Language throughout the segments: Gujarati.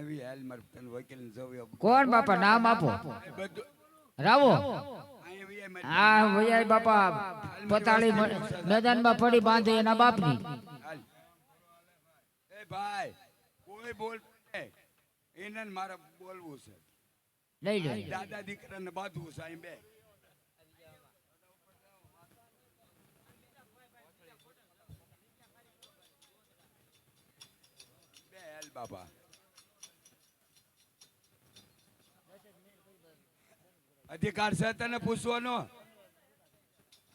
આવી હાલ માર તને વકીલ ને જવ્યો કોણ બાપા નામ આપો રાવો હા ભૈયા બાપા પતાળી મેદાનમાં પડી બાંધે એના બાપની એ ભાઈ કોઈ બોલ એને મારે બોલવું છે લઈ લે દાદા દીકરાને બાંધવું છે અહીં બે હાલ બાપા અધિકાર છે તને પૂછવાનો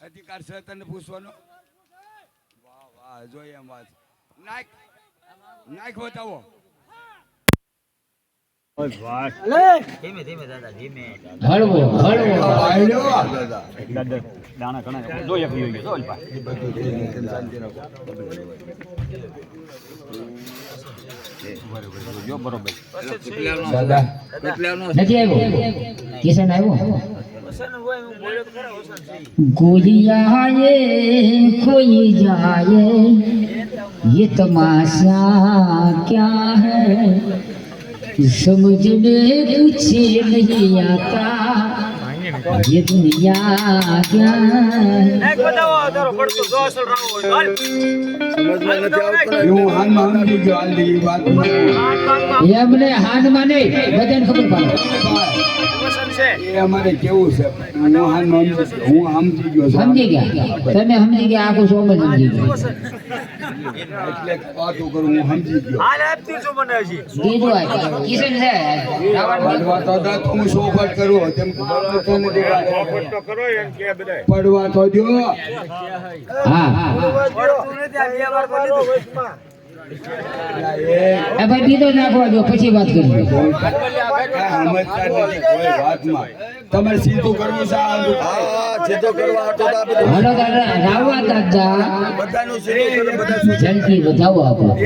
અધિકાર છે તને પૂછવાનો વાહ વાહ જોઈએ એમ વાત નાખ નાખ બતાવો ધીમે ધીમે દાદા ધીમે હળવો હળવો દાણા ઘણા જો એક પી ગયો જો બરોબર દાદા નથી આવ્યો કિશન આવ્યો गोलियां ये खोई जाए ये तमाशा क्या है समझने कुछ नहीं आता ये दुनिया क्या है એમને હાથમાં નહીં બધાને ખબર પડે અમારે કેવું છે હું સમજી ગયો સમજી ગયા તમે સમજી ગયા આખું સોમ સમજી ગયો એટલે વાતો કરું હું સમજી ગયો હાલ આપતી છો મને હજી બીજું આ કિશન છે પડવા તો દા હું સોફટ કરું તેમ તને દેખાય પડવા તો જો હા એ ભાઈ બીજો નાખવા દો પછી વાત કરીએ તમારે સીધું કરવું છે સીધું કરવા હલો દાદા રાવા દાદા બધાનું સીધું જલ્દી બતાવો આપો